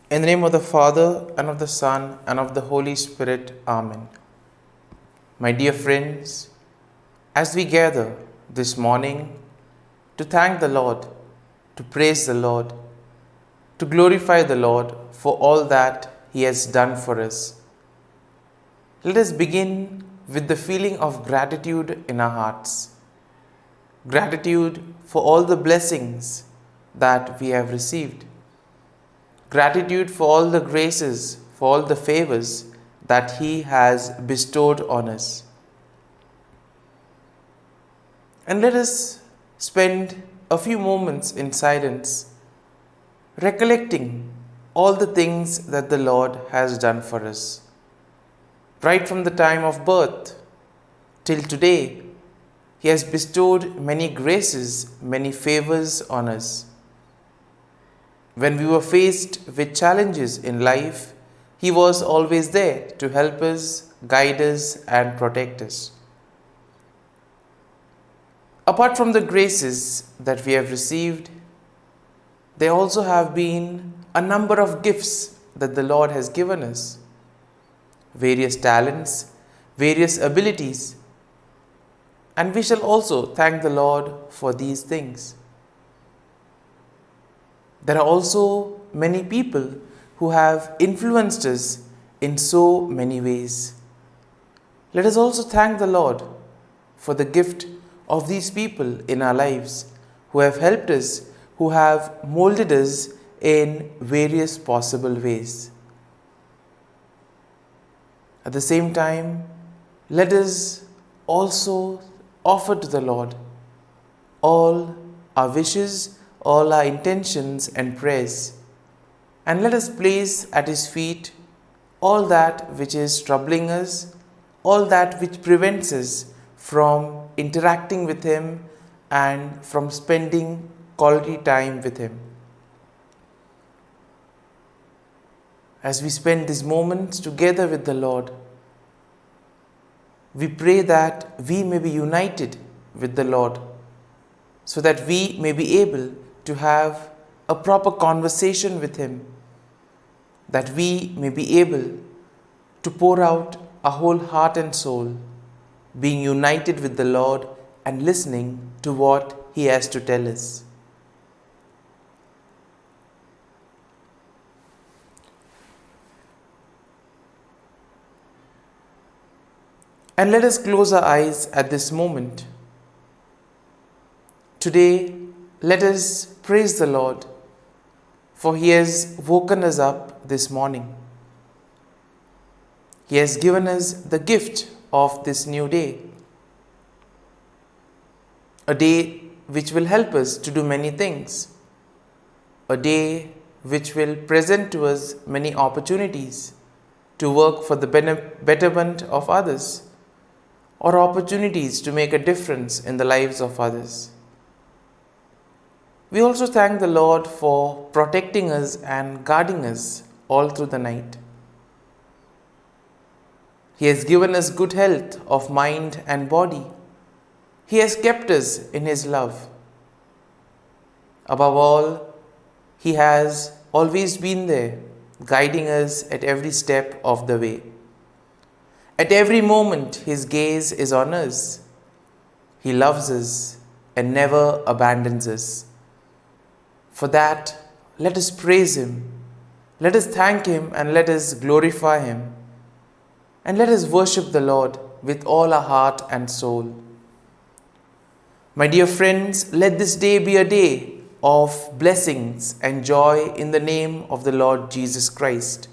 In the name of the Father, and of the Son, and of the Holy Spirit. Amen. My dear friends, as we gather this morning to thank the Lord, to praise the Lord, to glorify the Lord for all that He has done for us, let us begin with the feeling of gratitude in our hearts. Gratitude for all the blessings that we have received. Gratitude for all the graces, for all the favors that He has bestowed on us. And let us spend a few moments in silence, recollecting all the things that the Lord has done for us. Right from the time of birth till today, He has bestowed many graces, many favors on us. When we were faced with challenges in life, He was always there to help us, guide us, and protect us. Apart from the graces that we have received, there also have been a number of gifts that the Lord has given us. Various talents, various abilities, and we shall also thank the Lord for these things. There are also many people who have influenced us in so many ways. Let us also thank the Lord for the gift of these people in our lives who have helped us, who have molded us in various possible ways. At the same time, let us also offer to the Lord all our wishes, all our intentions and prayers, and let us place at His feet all that which is troubling us, all that which prevents us from interacting with Him and from spending quality time with Him. As we spend these moments together with the Lord, we pray that we may be united with the Lord, so that we may be able to have a proper conversation with Him, that we may be able to pour out our whole heart and soul, being united with the Lord and listening to what He has to tell us. And let us close our eyes at this moment. Today, let us praise the Lord, for He has woken us up this morning. He has given us the gift of this new day, a day which will help us to do many things, a day which will present to us many opportunities to work for the betterment of others, or opportunities to make a difference in the lives of others. We also thank the Lord for protecting us and guarding us all through the night. He has given us good health of mind and body. He has kept us in His love. Above all, He has always been there, guiding us at every step of the way. At every moment, His gaze is on us. He loves us and never abandons us. For that, let us praise Him, let us thank Him, and let us glorify Him. And let us worship the Lord with all our heart and soul. My dear friends, let this day be a day of blessings and joy in the name of the Lord Jesus Christ.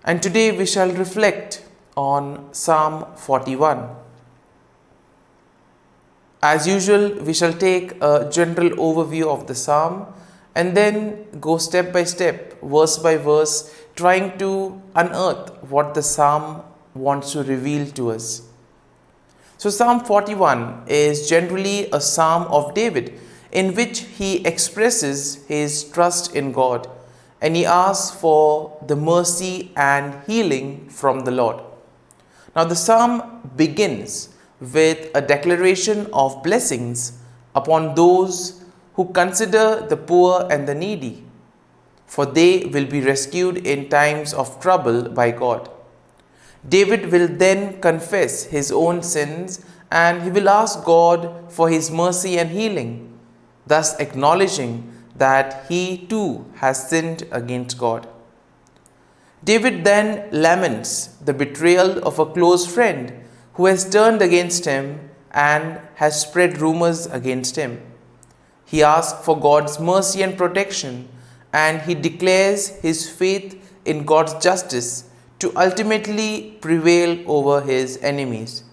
And today we shall reflect on Psalm 41. As usual, we shall take a general overview of the psalm and then go step by step, verse by verse, trying to unearth what the psalm wants to reveal to us. So Psalm 41 is generally a psalm of David in which he expresses his trust in God and he asks for the mercy and healing from the Lord. Now the psalm begins with a declaration of blessings upon those who consider the poor and the needy. for they will be rescued in times of trouble by God. David will then confess his own sins and he will ask God for his mercy and healing, thus acknowledging that he too has sinned against God. David then laments the betrayal of a close friend who has turned against him and has spread rumors against him. He asks for God's mercy and protection, and he declares his faith in God's justice to ultimately prevail over his enemies.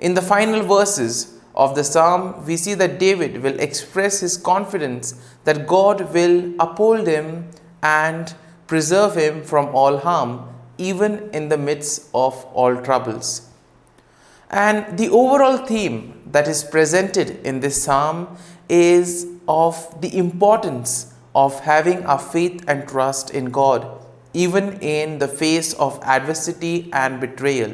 In the final verses of the psalm, we see that David will express his confidence that God will uphold him and preserve him from all harm, even in the midst of all troubles. And the overall theme that is presented in this psalm is of the importance of having our faith and trust in God, even in the face of adversity and betrayal.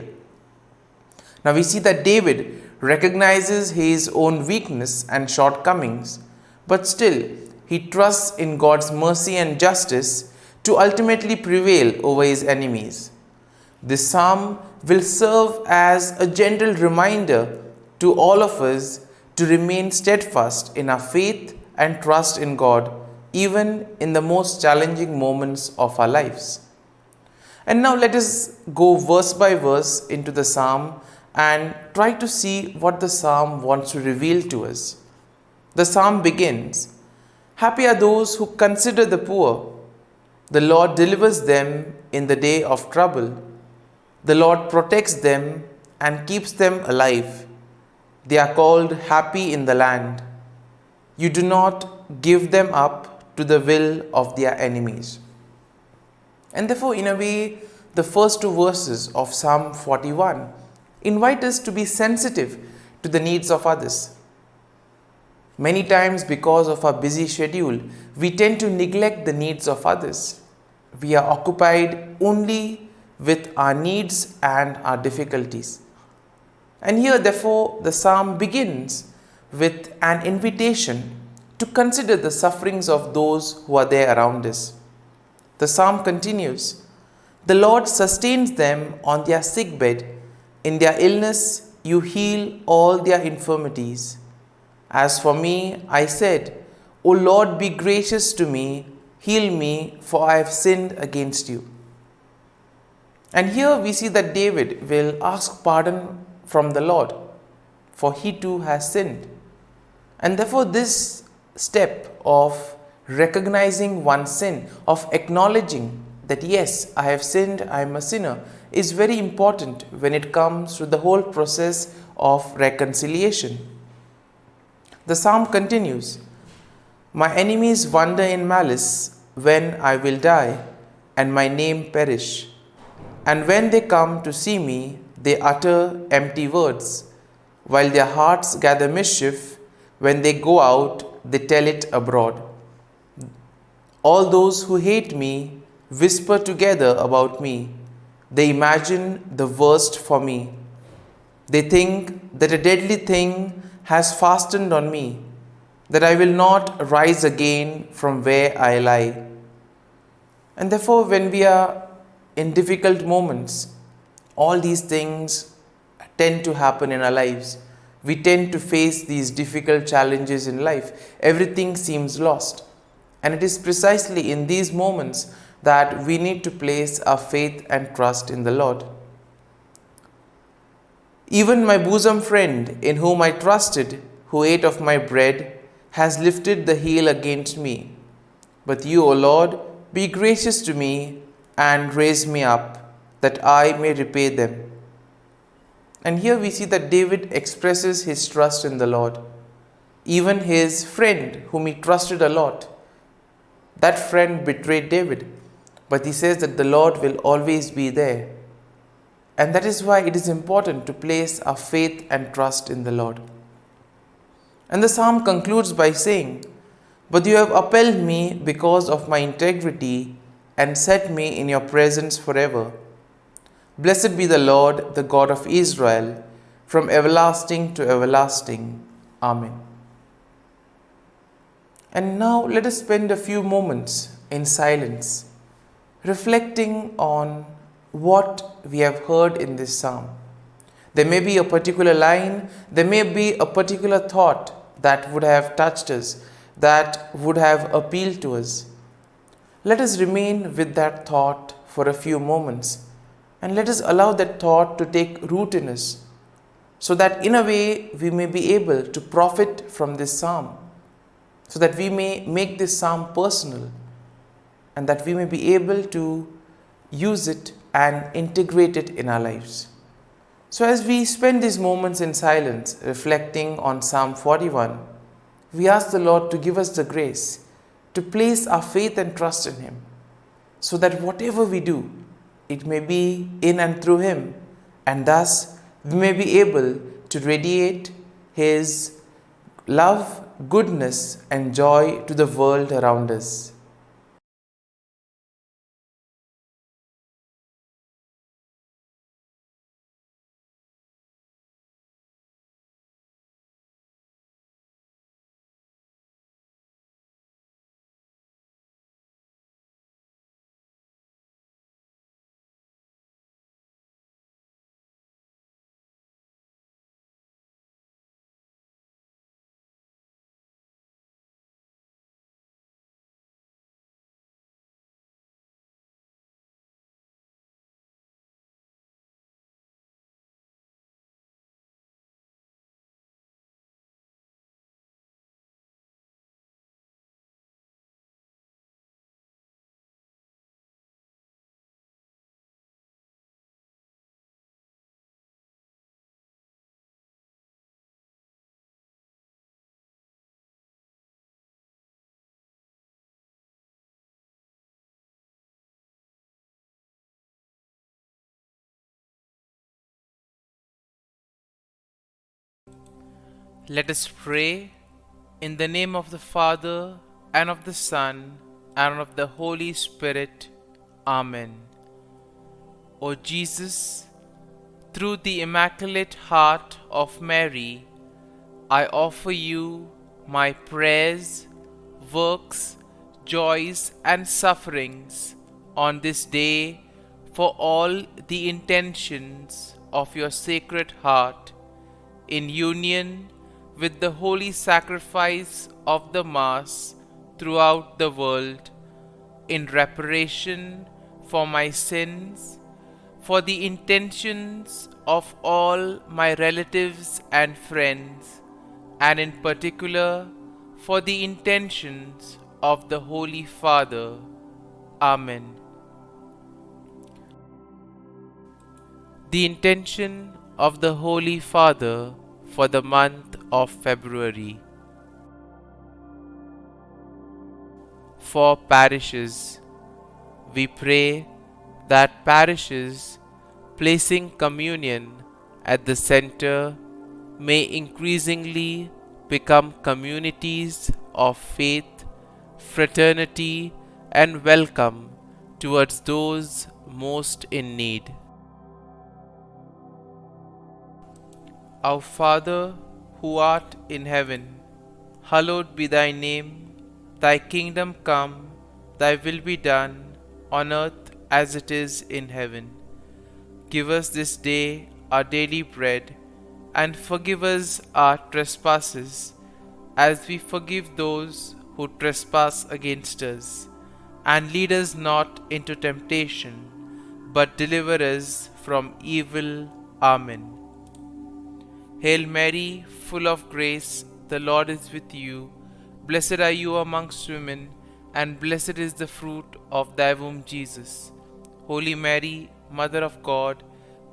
Now we see that David recognizes his own weakness and shortcomings, but still he trusts in God's mercy and justice to ultimately prevail over his enemies. This psalm will serve as a gentle reminder to all of us to remain steadfast in our faith and trust in God, even in the most challenging moments of our lives. And now let us go verse by verse into the psalm and try to see what the psalm wants to reveal to us. The psalm begins, "Happy are those who consider the poor. The Lord delivers them in the day of trouble. The Lord protects them and keeps them alive. They are called happy in the land. You do not give them up to the will of their enemies." And therefore, in a way, the first two verses of Psalm 41 invite us to be sensitive to the needs of others. Many times, because of our busy schedule, we tend to neglect the needs of others. We are occupied only with our needs and our difficulties. And here, therefore, the psalm begins with an invitation to consider the sufferings of those who are there around us. The psalm continues, "The Lord sustains them on their sick bed. In their illness, you heal all their infirmities. As for me, I said, O Lord, be gracious to me, heal me, for I have sinned against you." And here we see that David will ask pardon from the Lord, for he too has sinned. And therefore this step of recognizing one's sin, of acknowledging that yes, I have sinned, I am a sinner, is very important when it comes to the whole process of reconciliation. The psalm continues, "My enemies wonder in malice when I will die and my name perish. And when they come to see me, they utter empty words. While their hearts gather mischief, when they go out, they tell it abroad. All those who hate me whisper together about me. They imagine the worst for me. They think that a deadly thing has fastened on me, that I will not rise again from where I lie." And therefore, when we are in difficult moments, all these things tend to happen in our lives. We tend to face these difficult challenges in life. Everything seems lost. And it is precisely in these moments that we need to place our faith and trust in the Lord. "Even my bosom friend, in whom I trusted, who ate of my bread, has lifted the heel against me. But you, O Lord, be gracious to me and raise me up, that I may repay them." And here we see that David expresses his trust in the Lord. Even his friend, whom he trusted a lot, that friend betrayed David. But he says that the Lord will always be there. And that is why it is important to place our faith and trust in the Lord. And the psalm concludes by saying, "But you have upheld me because of my integrity and set me in your presence forever. Blessed be the Lord, the God of Israel, from everlasting to everlasting. Amen." And now let us spend a few moments in silence, reflecting on what we have heard in this psalm. There may be a particular line, there may be a particular thought that would have touched us, that would have appealed to us. Let us remain with that thought for a few moments and let us allow that thought to take root in us so that in a way we may be able to profit from this psalm, so that we may make this psalm personal and that we may be able to use it and integrate it in our lives. So as we spend these moments in silence reflecting on Psalm 41, we ask the Lord to give us the grace to place our faith and trust in Him, so that whatever we do, it may be in and through Him, and thus we may be able to radiate His love, goodness, and joy to the world around us. Let us pray in the name of the Father, and of the Son, and of the Holy Spirit. Amen. O Jesus, through the Immaculate Heart of Mary, I offer you my prayers, works, joys, and sufferings on this day for all the intentions of your Sacred Heart, in union with the holy sacrifice of the Mass throughout the world, in reparation for my sins, for the intentions of all my relatives and friends, and in particular for the intentions of the Holy Father. Amen. The intention of the Holy Father for the month of February. For parishes, we pray that parishes placing communion at the center may increasingly become communities of faith, fraternity, and welcome towards those most in need. Our Father, who art in heaven, hallowed be thy name. Thy kingdom come, thy will be done, on earth as it is in heaven. Give us this day our daily bread, and forgive us our trespasses, as we forgive those who trespass against us. And lead us not into temptation, but deliver us from evil. Amen. Hail Mary, full of grace, the Lord is with you. Blessed are you amongst women, and blessed is the fruit of thy womb, Jesus. Holy Mary, Mother of God,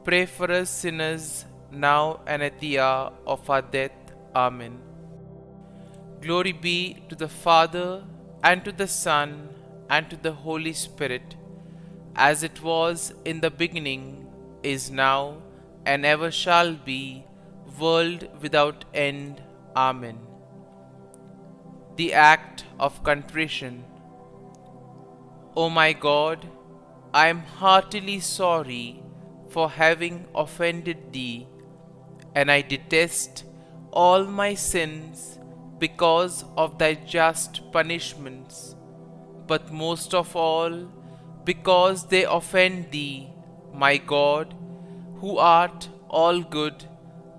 pray for us sinners, now and at the hour of our death. Amen. Glory be to the Father, and to the Son, and to the Holy Spirit, as it was in the beginning, is now, and ever shall be, world without end. Amen. The act of contrition. O my God, I am heartily sorry for having offended thee, and I detest all my sins because of thy just punishments. but most of all, because they offend thee, my God, who art all good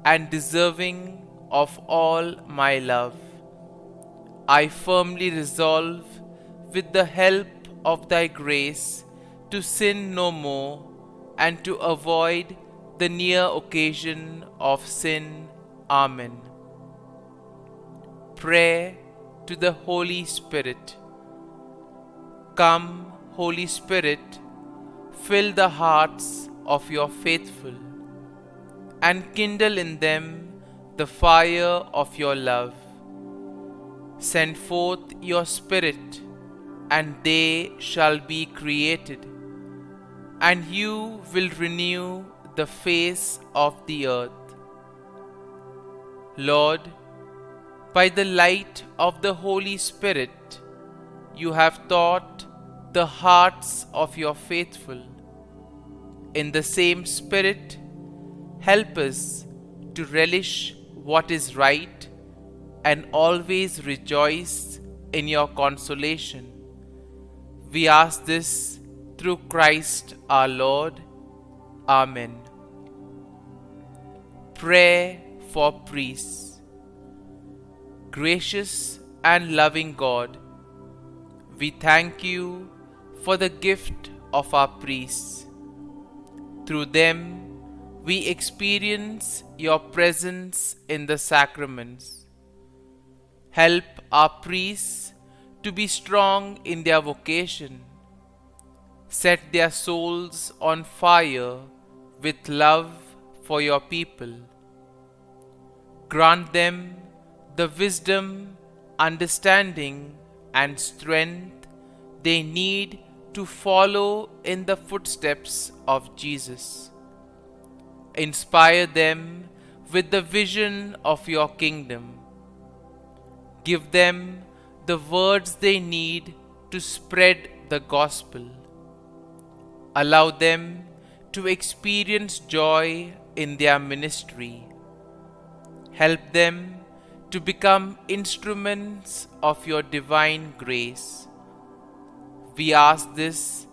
and deserving of all my love. I firmly resolve, with the help of thy grace, to sin no more and to avoid the near occasion of sin. Amen. Prayer to the Holy Spirit. Come, Holy Spirit, fill the hearts of your faithful, and kindle in them the fire of your love. Send forth your Spirit, and they shall be created, and you will renew the face of the earth. Lord, by the light of the Holy Spirit, you have taught the hearts of your faithful. In the same Spirit, help us to relish what is right and always rejoice in your consolation. We ask this through Christ our Lord. Amen. Prayer for priests. Gracious and loving God, we thank you for the gift of our priests. Through them, we experience your presence in the sacraments. Help our priests to be strong in their vocation. Set their souls on fire with love for your people. Grant them the wisdom, understanding, and strength they need to follow in the footsteps of Jesus. Inspire them with the vision of your kingdom. Give them the words they need to spread the gospel. Allow them to experience joy in their ministry. Help them to become instruments of your divine grace. We ask this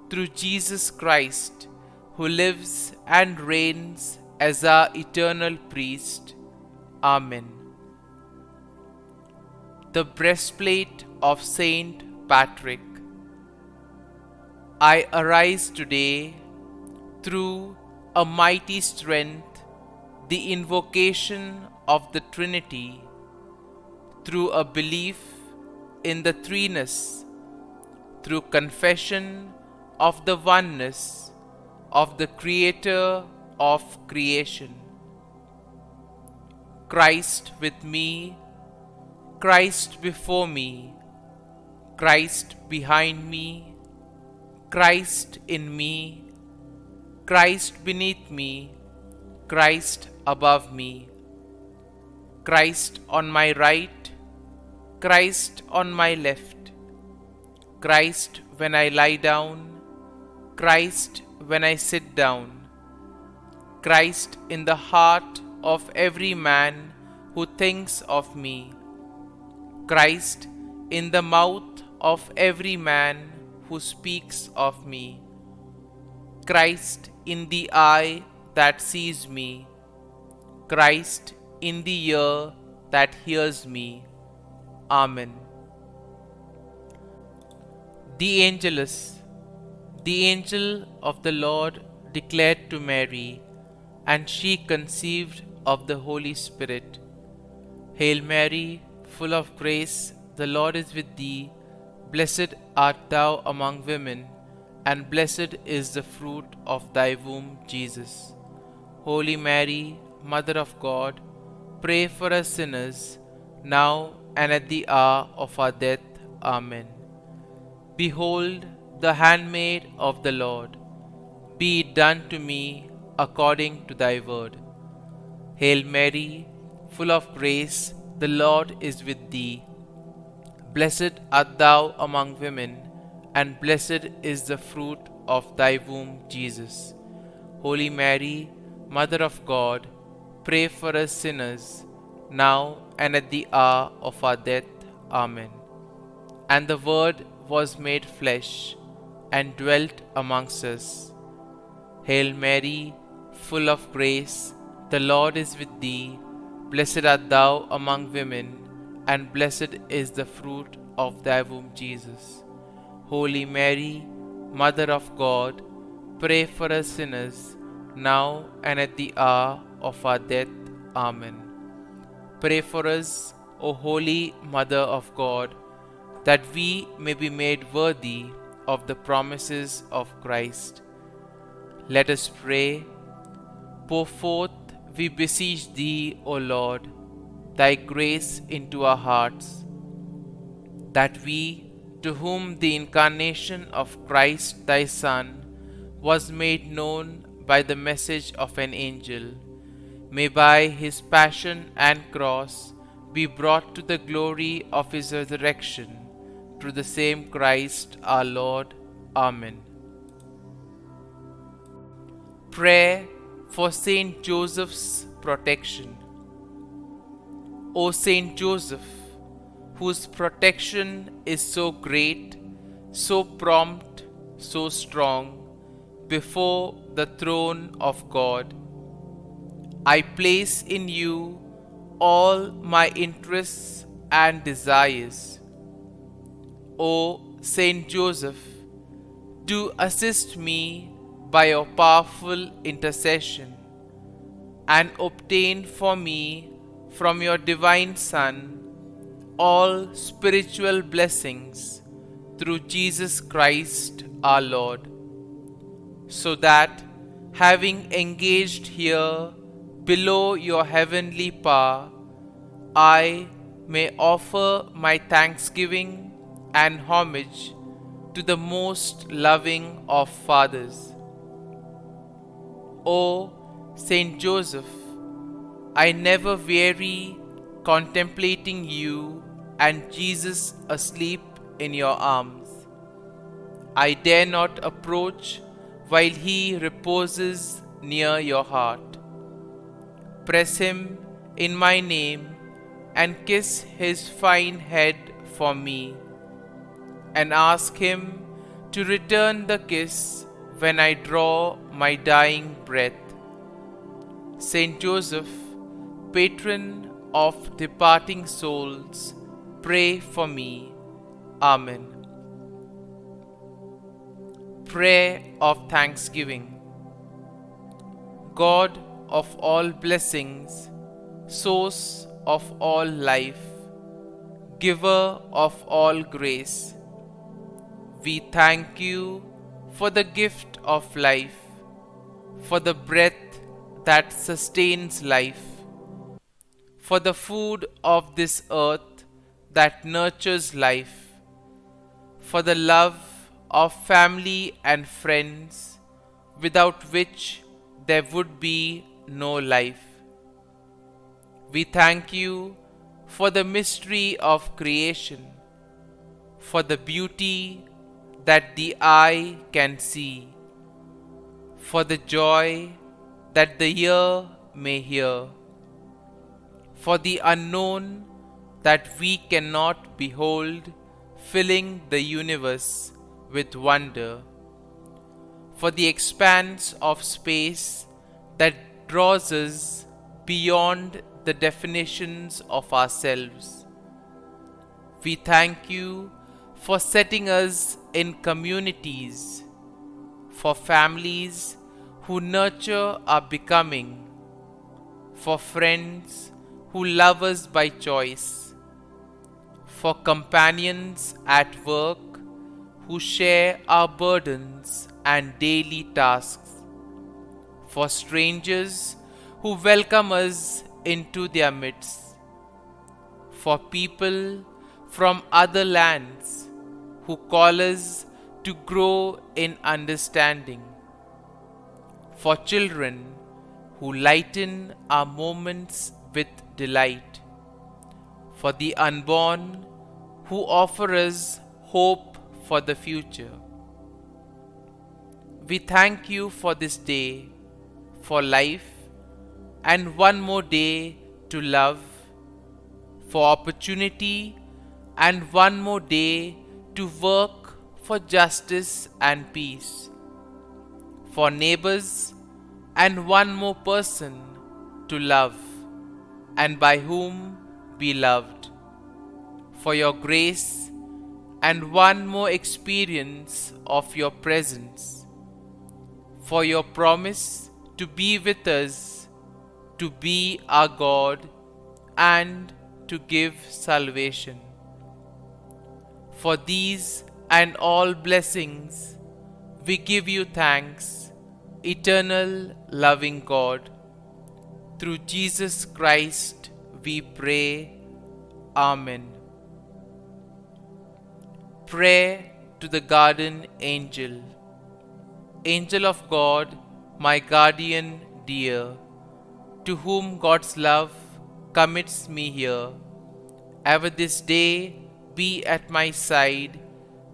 through Jesus Christ, who lives and reigns as our eternal priest. Amen. The breastplate of Saint Patrick. I arise today through a mighty strength, the invocation of the Trinity, through a belief in the threeness, through confession of the oneness of the Creator of creation. Christ with me, Christ before me, Christ behind me, Christ in me, Christ beneath me, Christ above me, Christ on my right, Christ on my left, Christ when I lie down, Christ when I sit down, Christ in the heart of every man who thinks of me, Christ in the mouth of every man who speaks of me, Christ in the eye that sees me, Christ in the ear that hears me. Amen. The Angelus. The angel of the Lord declared to Mary, and she conceived of the Holy Spirit. Hail Mary, full of grace, the Lord is with thee. Blessed art thou among women, and blessed is the fruit of thy womb, Jesus. Holy Mary, Mother of God, pray for us sinners, now and at the hour of our death. Amen. Behold, the handmaid of the Lord. Be it done to me according to thy word. Hail Mary, full of grace, the Lord is with thee. Blessed art thou among women, and blessed is the fruit of thy womb, Jesus. Holy Mary, Mother of God, pray for us sinners, now and at the hour of our death. Amen. And the Word was made flesh and dwelt amongst us. Hail Mary, full of grace, the Lord is with thee. Blessed art thou among women, and blessed is the fruit of thy womb, Jesus. Holy Mary, Mother of God, pray for us sinners, now and at the hour of our death. Amen. Pray for us, O Holy Mother of God, that we may be made worthy of the promises of Christ. Let us pray. Pour forth, we beseech thee, O Lord, thy grace into our hearts, that we, to whom the incarnation of Christ thy Son was made known by the message of an angel, may by his passion and cross be brought to the glory of his resurrection, through the same Christ our Lord. Amen. Prayer for Saint Joseph's protection. O Saint Joseph, whose protection is so great, so prompt, so strong, before the throne of God, I place in you all my interests and desires. O Saint Joseph, do assist me by your powerful intercession, and obtain for me from your divine Son all spiritual blessings through Jesus Christ our Lord, so that, having engaged here below your heavenly power, I may offer my thanksgiving and homage to the most loving of fathers. O Saint Joseph, I never weary contemplating you and Jesus asleep in your arms. I dare not approach while he reposes near your heart. Press him in my name and kiss his fine head for me, and ask him to return the kiss when I draw my dying breath. Saint Joseph, patron of departing souls, pray for me. Amen. Prayer of Thanksgiving. God of all blessings, source of all life, giver of all grace, we thank you for the gift of life, for the breath that sustains life, for the food of this earth that nurtures life, for the love of family and friends, without which there would be no life. We thank you for the mystery of creation, for the beauty that the eye can see, for the joy that the ear may hear, for the unknown that we cannot behold, filling the universe with wonder, for the expanse of space that draws us beyond the definitions of ourselves. We thank you for setting us in communities, for families who nurture our becoming, for friends who love us by choice, for companions at work who share our burdens and daily tasks, for strangers who welcome us into their midst, for people from other lands who call us to grow in understanding, for children who lighten our moments with delight, for the unborn who offer us hope for the future. We thank you for this day, for life, and one more day to love, for opportunity, and one more day to work for justice and peace, for neighbors and one more person to love and by whom be loved, for your grace and one more experience of your presence, for your promise to be with us, to be our God and to give salvation. For these and all blessings we give you thanks, eternal loving God. Through Jesus Christ we pray. Amen. Prayer to the Guardian Angel. Angel of God, my guardian dear, to whom God's love commits me here, ever this day be at my side,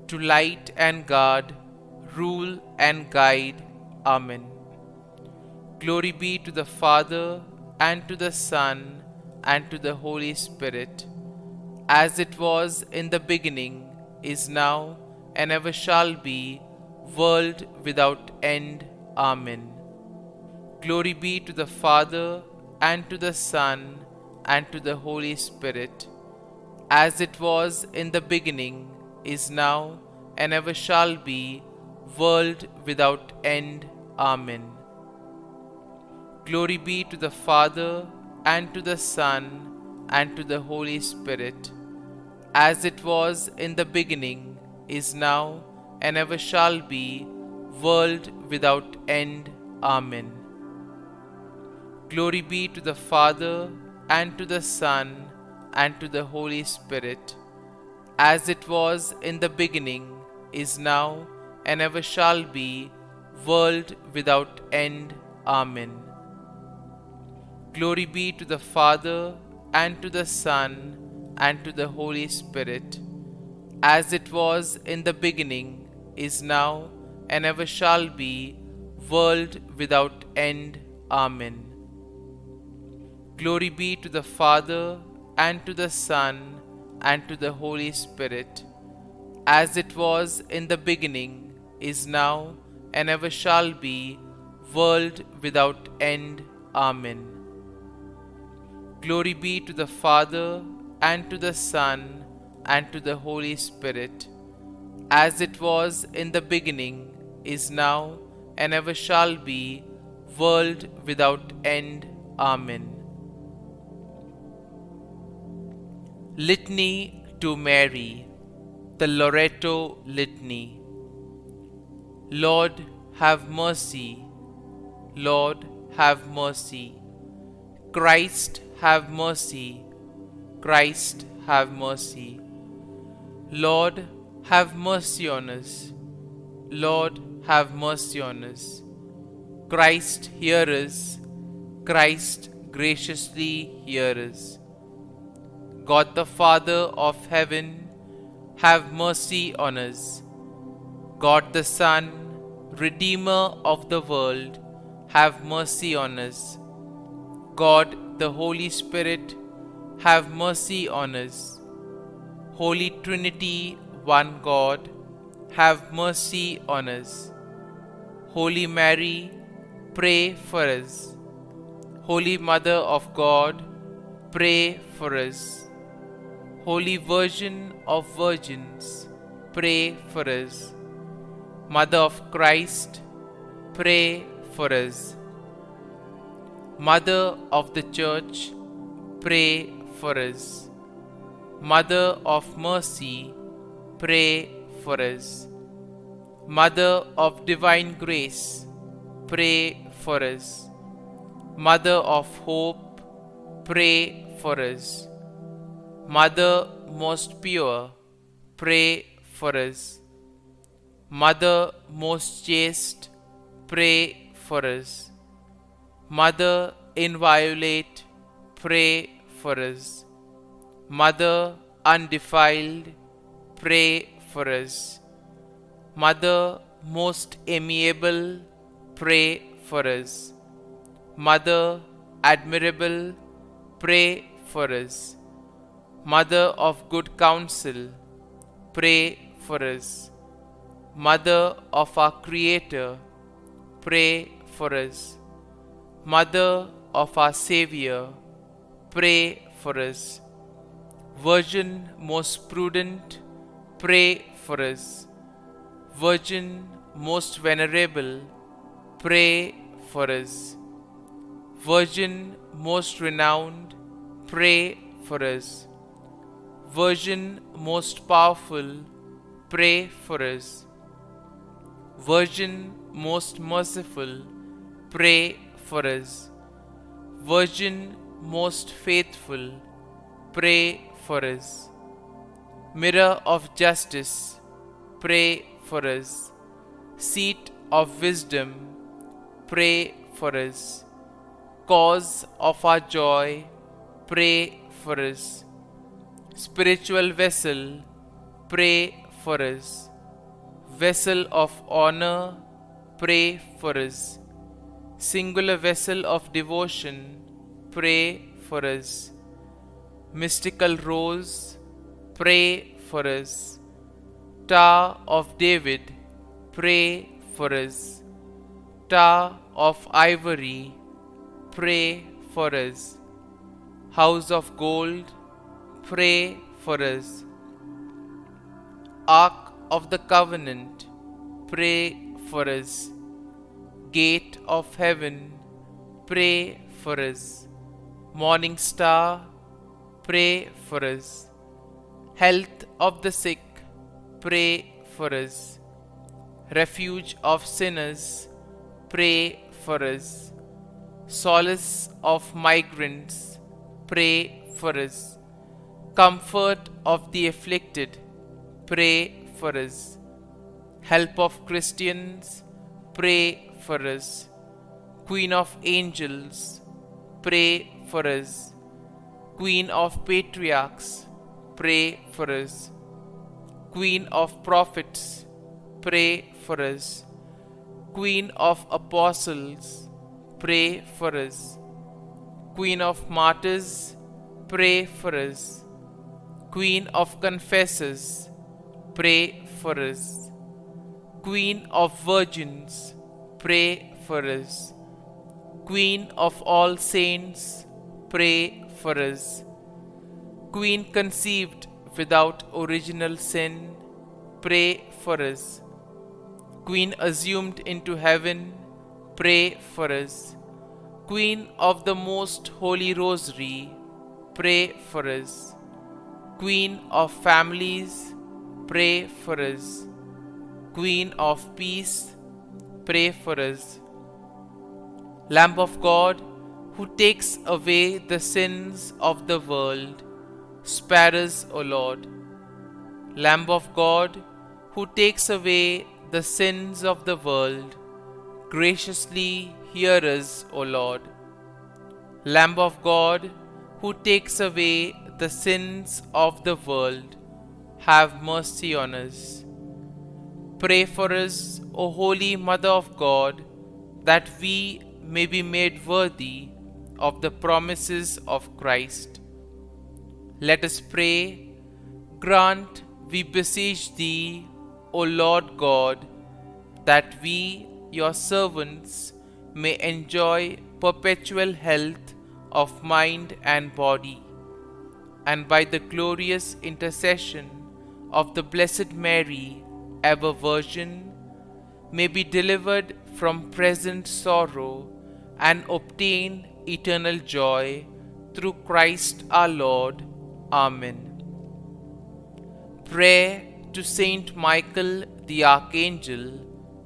to light and guard, rule and guide. Amen. Glory be to the Father, and to the Son, and to the Holy Spirit, as it was in the beginning, is now, and ever shall be, world without end. Amen. Glory be to the Father, and to the Son, and to the Holy Spirit, as it was in the beginning, is now, and ever shall be, world without end. Amen. Glory be to the Father, and to the Son, and to the Holy Spirit, as it was in the beginning, is now, and ever shall be, world without end. Amen. Glory be to the Father, and to the Son, and to the Holy Spirit, as it was in the beginning, is now, and ever shall be, world without end. Amen. Glory be to the Father, and to the Son, and to the Holy Spirit, as it was in the beginning, is now, and ever shall be, world without end. Amen. Glory be to the Father, and to the Son, and to the Holy Spirit, as it was in the beginning, is now, and ever shall be, world without end. Amen. Glory be to the Father, and to the Son, and to the Holy Spirit, as it was in the beginning, is now, and ever shall be, world without end. Amen. Litany to Mary, the Loreto Litany. Lord, have mercy. Lord, have mercy. Christ, have mercy. Christ, have mercy. Lord, have mercy on us. Lord, have mercy on us. Christ, hear us. Christ, graciously hear us. God the Father of heaven, have mercy on us. God the Son, Redeemer of the world, have mercy on us. God the Holy Spirit, have mercy on us. Holy Trinity, one God, have mercy on us. Holy Mary, pray for us. Holy Mother of God, pray for us. Holy Virgin of Virgins, pray for us. Mother of Christ, pray for us. Mother of the Church, pray for us. Mother of Mercy, pray for us. Mother of Divine Grace, pray for us. Mother of Hope, pray for us. Mother most pure, pray for us. Mother most chaste, pray for us. Mother inviolate, pray for us. Mother undefiled, pray for us. Mother most amiable, pray for us. Mother admirable, pray for us. Mother of good counsel, pray for us. Mother of our Creator, pray for us. Mother of our Xavier, pray for us. Virgin most prudent, pray for us. Virgin most venerable, pray for us. Virgin most renowned, pray for us. Virgin most powerful, pray for us. Virgin most merciful, pray for us. Virgin most faithful, pray for us. Mirror of justice, pray for us. Seat of wisdom, pray for us. Cause of our joy, pray for us. Spiritual vessel, pray for us. Vessel of honor, pray for us. Singular vessel of devotion, pray for us. Mystical rose, pray for us. Tower of David, pray for us. Tower of ivory, pray for us. House of gold, pray for us. Ark of the covenant, pray for us. Gate of heaven, pray for us. Morning star, pray for us. Health of the sick, pray for us. Refuge of sinners, pray for us. Solace of migrants, pray for us. Comfort of the afflicted, pray for us. Help of Christians, pray for us. Queen of angels, pray for us. Queen of patriarchs, pray for us. Queen of prophets, pray for us. Queen of apostles, pray for us. Queen of martyrs, pray for us. Queen of confessors, pray for us. Queen of virgins, pray for us. Queen of all saints, pray for us. Queen conceived without original sin, pray for us. Queen assumed into heaven, pray for us. Queen of the most holy rosary, pray for us. Queen of families, pray for us. Queen of peace, pray for us. Lamb of God, who takes away the sins of the world, spare us, O Lord. Lamb of God, who takes away the sins of the world, graciously hear us, O Lord. Lamb of God, who takes away the sins of the world, have mercy on us. Pray for us, O Holy Mother of God, that we may be made worthy of the promises of Christ. Let us pray. Grant, we beseech Thee, O Lord God, that we, Your servants, may enjoy perpetual health of mind and body, and by the glorious intercession of the Blessed Mary, ever Virgin, may be delivered from present sorrow and obtain eternal joy through Christ our Lord. Amen. Prayer to Saint Michael the Archangel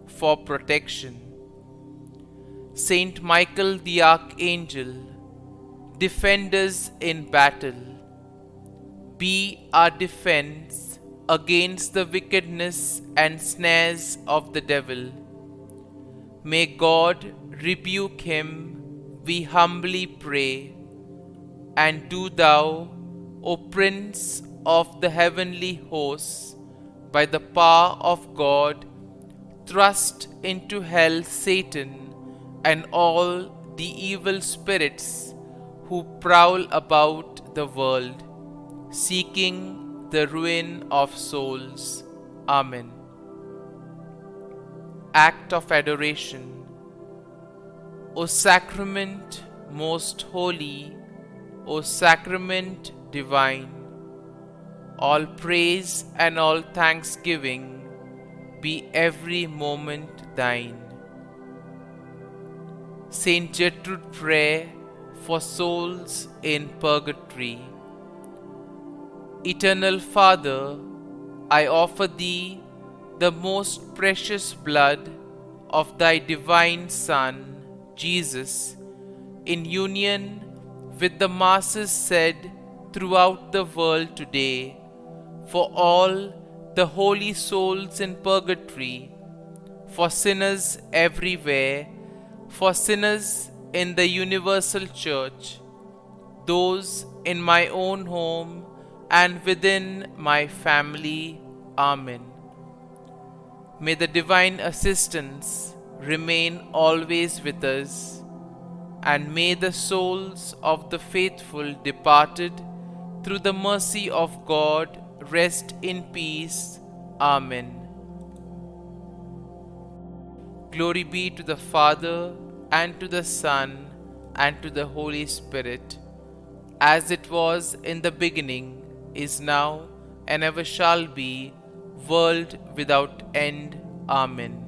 for protection. Saint Michael the Archangel, defend us in battle. Be our defense against the wickedness and snares of the devil. May God rebuke him, we humbly pray. And do Thou, O Prince of the heavenly hosts, by the power of God, thrust into hell Satan and all the evil spirits who prowl about the world, seeking the ruin of souls. Amen. Act of Adoration. O Sacrament most holy, O Sacrament divine, all praise and all thanksgiving be every moment thine. Saint Gertrude Prayer for souls in purgatory. Eternal Father, I offer Thee the most precious blood of Thy divine Son, Jesus, in union with the masses said throughout the world today, for all the holy souls in purgatory, for sinners everywhere, for sinners in the universal church, those in my own home and within my family. Amen. May the divine assistance remain always with us, and may the souls of the faithful departed through the mercy of God rest in peace. Amen. Glory be to the Father, and to the Son, and to the Holy Spirit, as it was in the beginning, is now, and ever shall be, world without end. Amen.